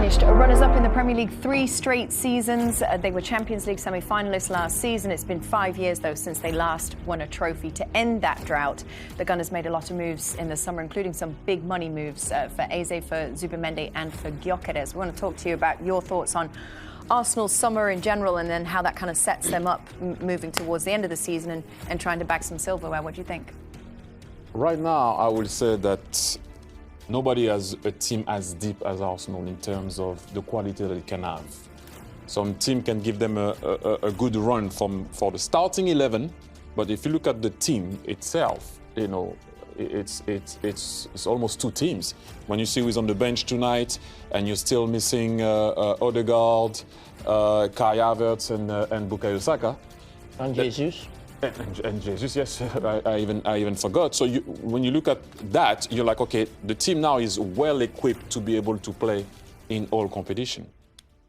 finished runners-up in the Premier League 3 straight seasons. They were Champions League semi-finalists last season. It's been 5 years, though, since they last won a trophy. To end that drought, the Gunners made a lot of moves in the summer, including some big money moves for Eze, for Zubimende and for Gyökeres. We want to talk to you about your thoughts on Arsenal's summer in general and then how that kind of sets them up moving towards the end of the season and trying to bag some silverware. What do you think? Right now, I would say that nobody has a team as deep as Arsenal in terms of the quality that it can have. Some team can give them a good run for the starting 11, but if you look at the team itself, you know, it's almost 2 teams. When you see who's on the bench tonight, and you're still missing Odegaard, Kai Havertz, and Bukayo Saka, and Jesus. And Jesus, yes, I even forgot. So when you look at that, you're like, okay, the team now is well equipped to be able to play in all competition.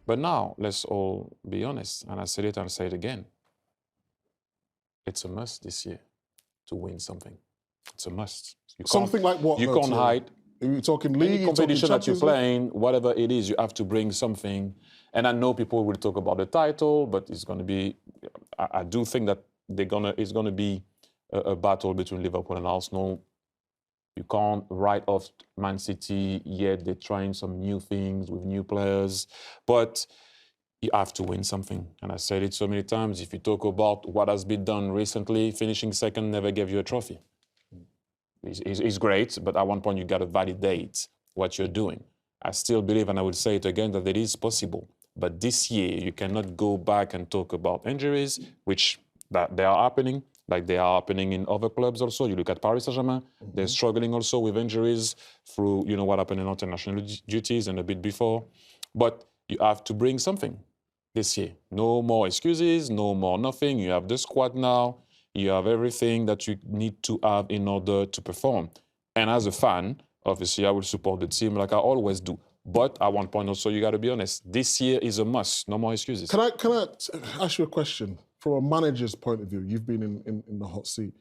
But now, let's all be honest, and I said it and I'll say it again. It's a must this year to win something. It's a must. Something like what? You can't hide. Are you talking league? Any competition that you're playing, whatever it is, you have to bring something. And I know people will talk about the title, but it's going to be, I do think that it's going to be a battle between Liverpool and Arsenal. You can't write off Man City yet. They're trying some new things with new players. But you have to win something. And I said it so many times. If you talk about what has been done recently, finishing second never gave you a trophy. It's great, but at one point you got to validate what you're doing. I still believe, and I will say it again, that it is possible. But this year, you cannot go back and talk about injuries, which that they are happening, like they are happening in other clubs also. You look at Paris Saint-Germain, they're struggling also with injuries through, you know, what happened in international duties and a bit before. But you have to bring something this year. No more excuses, no more nothing. You have the squad now. You have everything that you need to have in order to perform. And as a fan, obviously, I will support the team like I always do. But at one point also, you got to be honest. This year is a must. No more excuses. Can I ask you a question? From a manager's point of view, you've been in the hot seat.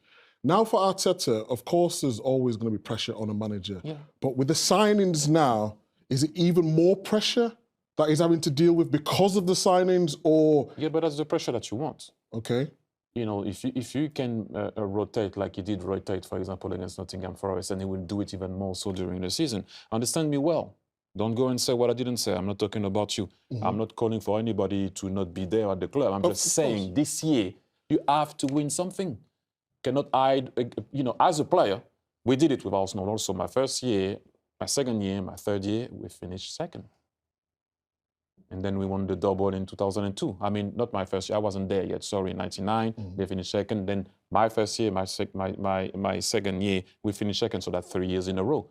Now for Arteta, of course, there's always going to be pressure on a manager. Yeah. But with the signings now, is it even more pressure that he's having to deal with because of the signings, or? Yeah, but that's the pressure that you want. Okay. You know, if you can rotate like he did rotate, for example, against Nottingham Forest, and he will do it even more so during the season, understand me well. Don't go and say what I didn't say. I'm not talking about you. I'm not calling for anybody to not be there at the club. I'm just saying this year, you have to win something. Cannot hide, you know, as a player, we did it with Arsenal also. My first year, my second year, my third year, we finished second. And then we won the double in 2002. I mean, not my first year, I wasn't there yet, sorry, in 99, they finished second. Then my first year, my second year, we finished second, so that's 3 years in a row.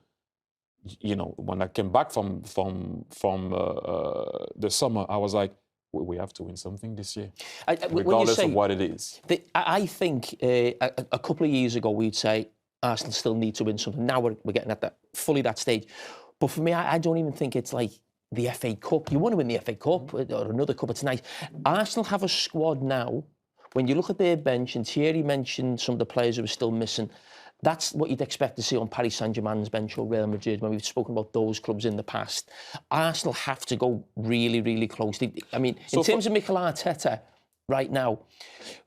You know, when I came back from the summer, I was like, we have to win something this year, regardless of what it is. I think a couple of years ago, we'd say Arsenal still need to win something. Now we're getting at that stage. But for me, I don't even think it's like the FA Cup. You want to win the FA Cup or another cup, it's nice. Arsenal have a squad now. When you look at their bench, and Thierry mentioned some of the players who are still missing, that's what you'd expect to see on Paris Saint-Germain's bench or Real Madrid when we've spoken about those clubs in the past. Arsenal have to go really, really closely. I mean, in terms of Mikel Arteta right now,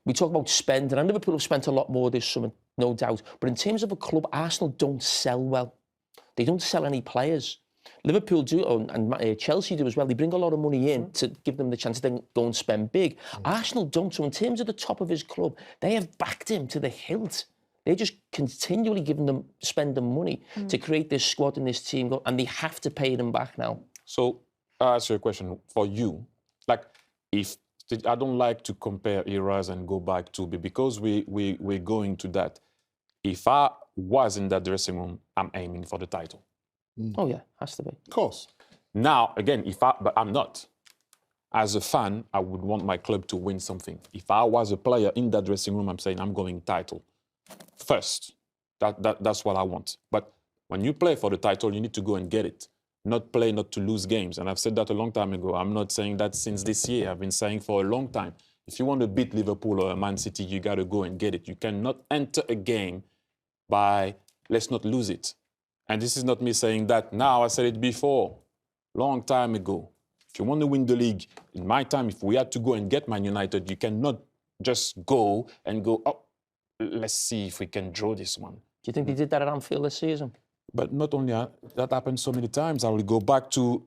we talk about spending, and Liverpool have spent a lot more this summer, no doubt. But in terms of a club, Arsenal don't sell well. They don't sell any players. Liverpool do, and Chelsea do as well. They bring a lot of money in to give them the chance to then go and spend big. Arsenal don't. So in terms of the top of his club, they have backed him to the hilt. They're just continually spending money to create this squad and this team, and they have to pay them back now. So I'll ask you a question for you. Like, if I don't like to compare eras and go back to, because we're going to that. If I was in that dressing room, I'm aiming for the title. Oh yeah, has to be. Of course. Now, again, but I'm not. As a fan, I would want my club to win something. If I was a player in that dressing room, I'm saying I'm going title first. That's what I want. But when you play for the title, you need to go and get it. Not play, not to lose games. And I've said that a long time ago. I'm not saying that since this year. I've been saying for a long time. If you want to beat Liverpool or Man City, you got to go and get it. You cannot enter a game by, let's not lose it. And this is not me saying that now. I said it before. long time ago. If you want to win the league, in my time, if we had to go and get Man United, you cannot just go and go, oh, let's see if we can draw this one. Do you think they did that at Anfield this season? But not only that happened so many times. I will go back to,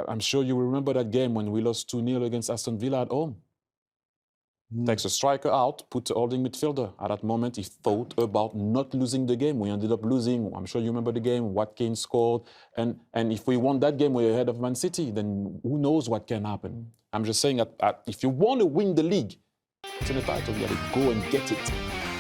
I'm sure you will remember that game when we lost 2-0 against Aston Villa at home. Takes a striker out, put a holding midfielder. At that moment, he thought about not losing the game. We ended up losing. I'm sure you remember the game. Watkins scored. And if we won that game, we're ahead of Man City. Then who knows what can happen. I'm just saying that if you want to win the league, it's in the title, you got to go and get it.